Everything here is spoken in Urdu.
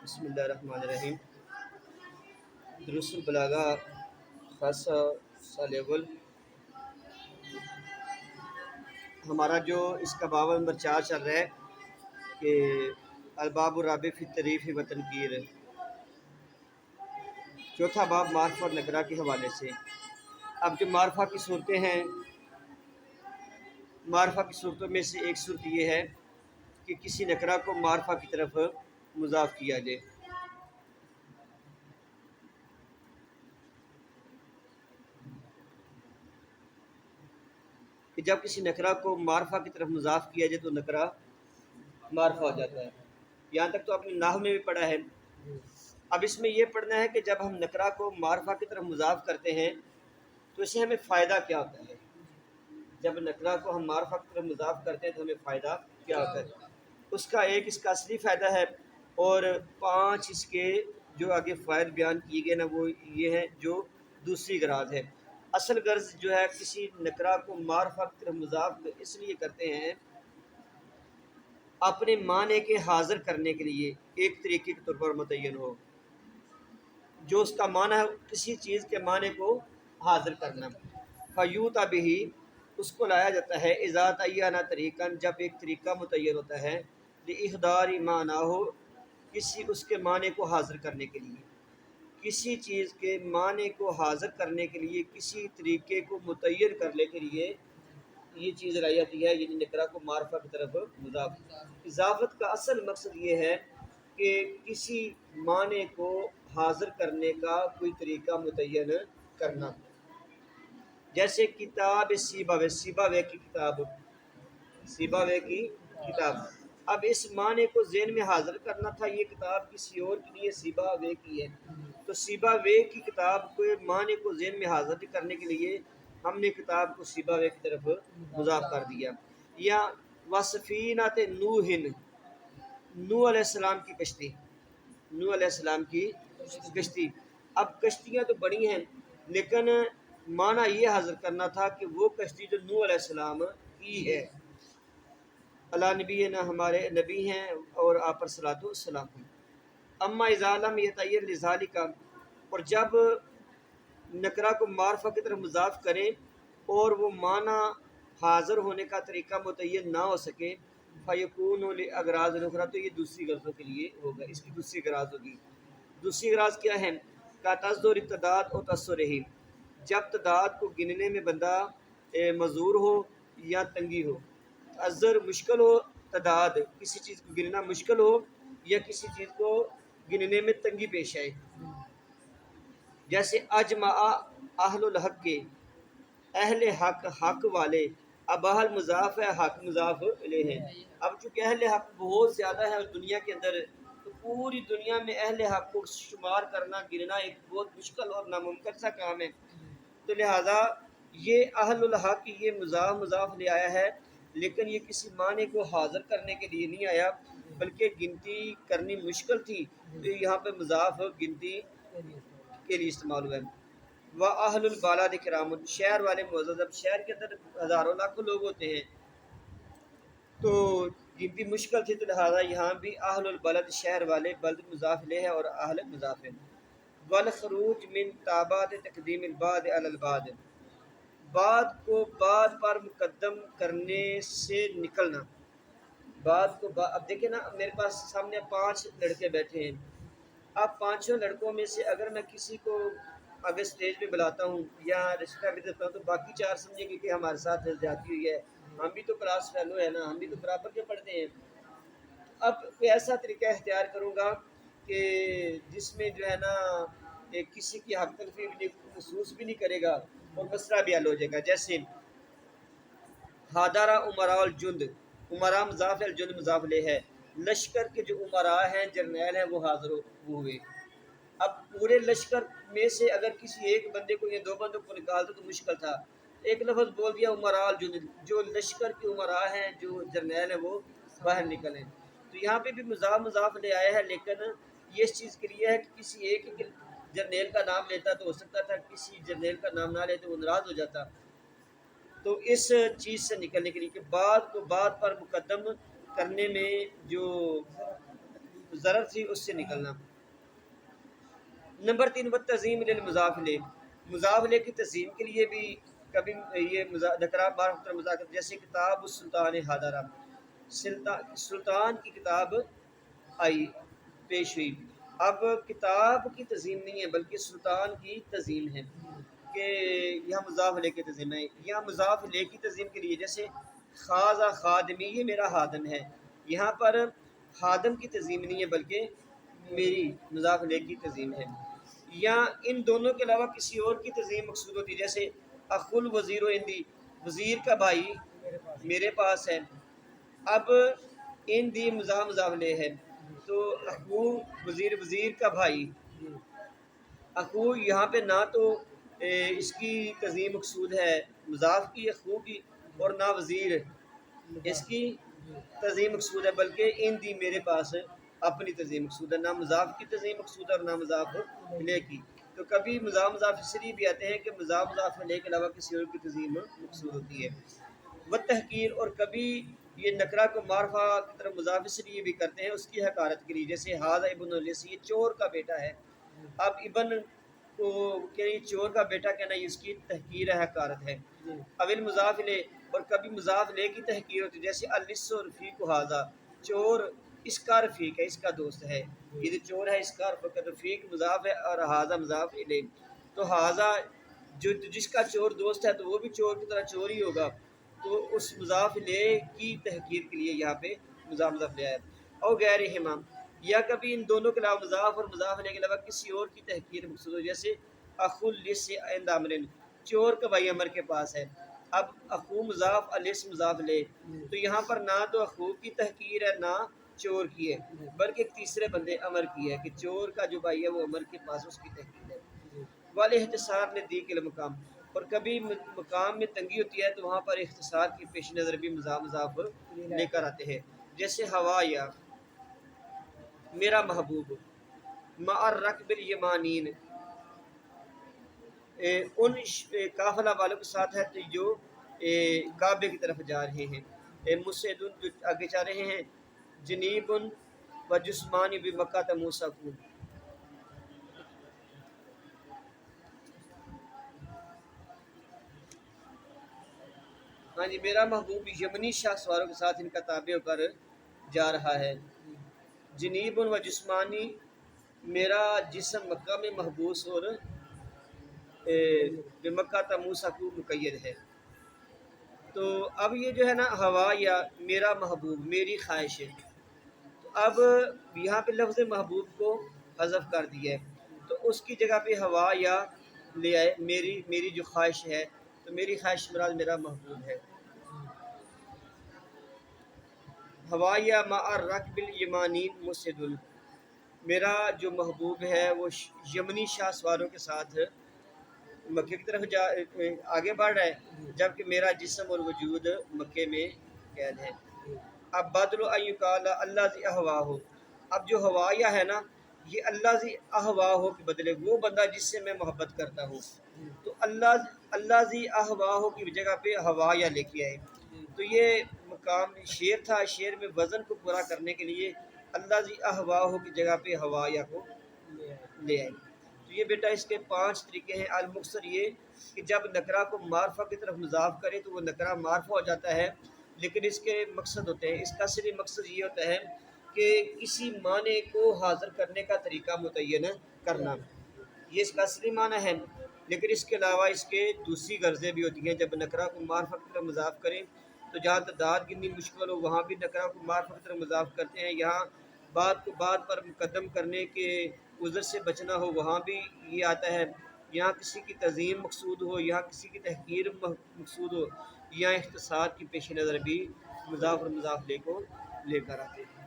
بسم اللہ الرحمن الرحیم۔ دروس البلاغہ خاصہ سالیول، ہمارا جو اس کا باب نمبر 4 چل رہا ہے کہ الباب الرابع فی التعریف و تنکیر، چوتھا باب معرفہ اور نکرہ کے حوالے سے۔ اب جو معرفہ کی صورتیں ہیں، معرفہ کی صورتوں میں سے ایک صورت یہ ہے کہ کسی نکرہ کو معرفہ کی طرف مضاف کیا جائے۔ کہ جب کسی نکرہ کو معرفہ کی طرف مضاف کیا جائے تو نکرہ معرفہ ہو جاتا ہے۔ یہاں تک تو آپ نے نحو میں بھی پڑھا ہے۔ اب اس میں یہ پڑھنا ہے کہ جب ہم نکرہ کو معرفہ کی طرف مضاف کرتے ہیں تو اس سے ہمیں فائدہ کیا ہوتا ہے۔ جب نکرہ کو ہم معرفہ کی طرف مضاف کرتے ہیں تو ہمیں فائدہ کیا ہوتا ہے۔ اس کا ایک اس کا اصلی فائدہ ہے، اور 5 اس کے جو آگے فوائد بیان کیے گئے نا وہ یہ ہیں جو دوسری غرض ہے۔ اصل غرض جو ہے کسی نکرہ کو معرفہ کی طرف مضاف اس لیے کرتے ہیں اپنے معنی کے حاضر کرنے کے لیے، ایک طریقے کے طور پر متعین ہو جو اس کا معنی ہے، کسی چیز کے معنی کو حاضر کرنا۔ فیوتا بھی اس کو لایا جاتا ہے اذا تعین طریقاً، جب ایک طریقہ متعین ہوتا ہے، لاحضار معنی ہو، کسی اس کے معنی کو حاضر کرنے کے لیے، کسی چیز کے معنی کو حاضر کرنے کے لیے کسی طریقے کو متعین کرنے کے لیے یہ چیز لائی جاتی ہے، یعنی نکرہ کو معرفہ کی طرف مضاف۔ اضافت کا اصل مقصد یہ ہے کہ کسی معنی کو حاضر کرنے کا کوئی طریقہ متعین کرنا۔ جیسے کتاب سیباوے، سیباوے کی کتاب، سیباوے کی کتاب، اب اس معنی کو ذہن میں حاضر کرنا تھا، یہ کتاب کسی اور کی لیے سیباوے کی ہے، تو سیباوے کی کتاب کو معنی کو ذہن میں حاضر کرنے کے لیے ہم نے کتاب کو سیباوے کی طرف مضاف کر دیا۔ یا وسفینۃ نوح، نوح علیہ السلام کی کشتی، نوح علیہ السلام کی کشتی۔ اب کشتیاں تو بڑی ہیں لیکن معنی یہ حاضر کرنا تھا کہ وہ کشتی جو نوح علیہ السلام کی ہے۔ اللہ نبی نا، ہمارے نبی ہیں اور آپ پر صلاۃ والسلام ہیں۔ اما اذا لم یتعین لذالک، اور جب نکرہ کو معرفہ کی طرف مضاف کریں اور وہ معنی حاضر ہونے کا طریقہ متعین نہ ہو سکے، فیکون لاغراض اخری، تو یہ دوسری غرضوں کے لیے ہوگا، اس کی دوسری غرض ہوگی۔ دوسری غرض کیا ہے؟ کا تصدر ابتداد اور تصرہی، جب تعداد کو گننے میں بندہ معذور ہو یا تنگی ہو، تصدر مشکل ہو، تعداد کسی چیز کو گننا مشکل ہو یا کسی چیز کو گننے میں تنگی پیش آئے۔ جیسے اجمع اہل الحق کے، اہل حق، حق والے، اب اہل مضاف ہے، حق مضاف الیہ ہے۔ اب چونکہ اہل حق بہت زیادہ ہے دنیا کے اندر، تو پوری دنیا میں اہل حق کو شمار کرنا گننا ایک بہت مشکل اور ناممکن سا کام ہے، تو لہٰذا یہ اہل الحق یہ مضاف لے آیا ہے، لیکن یہ کسی معنی کو حاضر کرنے کے لیے نہیں آیا بلکہ گنتی کرنی مشکل تھی، تو یہاں پہ مضاف گنتی کے لیے استعمال ہوا ہے۔ وَأَهْلُ الْبَلَدِ كِرَامٌ، شہر والے معزز، اب شہر کے اندر ہزاروں لاکھوں لوگ ہوتے ہیں تو گنتی مشکل تھی، تو لہٰذا یہاں بھی اہل البلد شہر والے، بلد مضاف لے ہے اور اہل مضاف ہے۔ والخروج من تابعۃ تقدیم البعد علی البعد، بعد کو بعد پر مقدم کرنے سے نکلنا، بعد کو اب دیکھیں نا، میرے پاس سامنے 5 لڑکے بیٹھے ہیں، اب 5 لڑکوں میں سے اگر میں کسی کو اگر اسٹیج پہ بلاتا ہوں یا رشتہ بھی دیتا ہوں تو باقی 4 سمجھیں گے کہ ہمارے ساتھ جاتی ہوئی ہے، ہم بھی تو کلاس فیلو ہے نا، ہم بھی تو برابر کے پڑھتے ہیں۔ اب کوئی ایسا طریقہ اختیار کروں گا کہ جس میں جو ہے نا کسی کی حق تلفی بھی محسوس بھی نہیں کرے گا اور مسئلہ بھی حل ہو جائے گا۔ جیسے حاضر امراء الجند، امراء مضاف الجند مضاف لے ہے، لشکر کے جو امراء ہیں، جرنیل ہیں، وہ حاضر ہوئے۔ اب پورے لشکر میں سے اگر کسی ایک بندے کو یا 2 بندوں کو نکال دو تو مشکل تھا، ایک لفظ بول دیا امراء الجند، جو لشکر کے امراء ہیں، جو جرنیل ہیں، وہ باہر نکلیں۔ تو یہاں پہ بھی مضاف لے آیا ہے، لیکن یہ اس چیز کے لیے ہے کہ کسی ایک جرنیل کا نام لیتا تو ہو سکتا تھا کسی جرنیل کا نام نہ لیتے وہ ناراض ہو جاتا، تو اس چیز سے نکلنے کے لیے کہ بعد کو بعد پر مقدم کرنے میں جو ضرر تھی اس سے نکلنا۔ نمبر 3 تظیم للمضاف الیہ، مضاف الیہ کی تظیم کے لیے بھی کبھی یہ نکرہ معرفت اور مذاکرت، جیسے کتاب السلطان حاضرہ، سلطان کی کتاب آئی پیش ہوئی۔ اب کتاب کی تظیم نہیں ہے بلکہ سلطان کی تظیم ہے کہ یہاں مضاف الیہ کی تظیم ہے۔ یہاں مضاف الیہ کی تظیم کے لیے جیسے خاضہ خادمی، یہ میرا خادم ہے، یہاں پر خادم کی تظیم نہیں ہے بلکہ میری مضاف الیہ کی تظیم ہے۔ یا ان دونوں کے علاوہ کسی اور کی تظیم مقصود ہوتی ہے، جیسے اخو الوزیر عندی، وزیر کا بھائی میرے پاس ہے۔ اب ان دی مضاف الیہ ہے تو اخو وزیر، وزیر کا بھائی، اخو یہاں پہ نہ تو اس کی تظیم مقصود ہے مضاف کی اخو کی، اور نہ وزیر اس کی تظیم مقصود ہے، بلکہ ان دی میرے پاس اپنی تظیم مقصود ہے، نہ مضاف کی تظیم مقصود ہے اور نہ مضاف الیہ کی۔ تو کبھی مضاف اس لیے بھی آتے ہیں کہ مضاف الیہ کے علاوہ کسی اور کی تظیم مقصود ہوتی ہے۔ و تحقیر، اور کبھی یہ نکرہ کو معرفہ کی طرف مضاف اس لیے بھی کرتے ہیں اس کی حقارت کے لیے، جیسے ھذا ابن اللیث، یہ چور کا بیٹا ہے۔ اب ابن کو کہ چور کا بیٹا کہنا یہ اس کی تحقیر ہے، حقارت ہے۔ اول مضاف الیہ، اور کبھی مضاف الیہ کی تحقیر ہوتی ہے، جیسے اللیث رفیق ھذا، چور اس کا رفیق ہے، اس کا دوست ہے، یہ جو چور ہے اس کا رفیق مضاف ہے اور ھذا مضاف الیہ۔ تو ھذا جو جس کا چور دوست ہے تو وہ بھی چور کی طرح چور ہی ہوگا، تو اس مضاف الیہ کی تحقیر کے لیے یہاں پہ مضاف الیہ ہے۔ اور غیرہما، یا کبھی ان دونوں کے علاوہ مضاف اور مضاف الیہ کے علاوہ کسی اور کی تحقیر مقصود ہو، جیسے اخو اللیث عند عمرو، چور کا بھائی عمر کے پاس ہے۔ اب اخو مضاف، اللیث مضاف الیہ، تو یہاں پر نہ تو اخو کی تحقیر ہے نہ چور کی ہے، بلکہ ایک تیسرے بندے عمر کی ہے کہ چور کا جو بھائی ہے وہ عمر کے پاس اس کی تحقیر ہے۔ والے اختصار نے دی کے مقام، اور کبھی مقام میں تنگی ہوتی ہے تو وہاں پر اختصار کی پیش نظر بھی مضاف لے کر آتے ہیں، جیسے ہوا یا میرا محبوب، مع الرکب الیمانین، ان قافلہ والوں کے ساتھ ہے تو جو کعبے کی طرف جا رہے ہیں، مسعدن جو آگے جا رہے ہیں، جنیب و جسمانی بمکہ تموسکون۔ ہاں جی، میرا محبوب یمنی شاہ سواروں کے ساتھ ان کا تابع ہو کر جا رہا ہے۔ جنیب و جسمانی، میرا جسم مکہ میں محبوس اور بمکہ تموسکو مقید ہے۔ تو اب یہ جو ہے نا ہوا یا میرا محبوب، میری خواہش ہے، تو اب یہاں پہ لفظ محبوب کو حذف کر دیا ہے، تو اس کی جگہ پہ ہوا یا لے آئے، میری جو خواہش ہے، تو میری خواہش مراد میرا محبوب ہے۔ ہوا یا مع الرکب الیمانین مسعد، میرا جو محبوب ہے وہ یمنی شاہ سواروں کے ساتھ مکے کی طرف آگے بڑھ رہا ہے، جبکہ میرا جسم اور وجود مکے میں قید ہے۔ اب بدل ان یقال اللہ ذی اہواہ، اب جو ہوایا ہے نا یہ اللہ ذی اہواہ کے بدلے وہ بندہ جس سے میں محبت کرتا ہوں، تو اللہ ذی اہواہ کی جگہ پہ ہوایا لے کے آئے، تو یہ مقام شعر تھا، شعر میں وزن کو پورا کرنے کے لیے اللہ ذی اہواہ کی جگہ پہ ہوایا کو لے آئے۔ تو یہ بیٹا اس کے 5 طریقے ہیں۔ المختصر یہ کہ جب نکرہ کو معرفہ کی طرف مضاف کرے تو وہ نکرہ معرفہ ہو جاتا ہے، لیکن اس کے مقصد ہوتے ہیں، اس کا صرف مقصد یہ ہوتا ہے کہ کسی معنی کو حاضر کرنے کا طریقہ متعین کرنا، یہ اس کا اصلی معنی ہے، لیکن اس کے علاوہ اس کے دوسری غرضیں بھی ہوتی ہیں۔ جب نکرہ کو معرفہ کی طرف مضاف کریں تو جہاں تعداد گننی مشکل ہو وہاں بھی نکرہ کو معرفہ کی طرف مضاف کرتے ہیں، یہاں بات کو بات پر مقدم کرنے کے عذر سے بچنا ہو وہاں بھی یہ آتا ہے، یہاں کسی کی تعظیم مقصود ہو، یہاں کسی کی تحقیر مقصود ہو، یہاں اختصار کی پیش نظر بھی مضاف اور مضاف لے کو لے کر آتے ہیں۔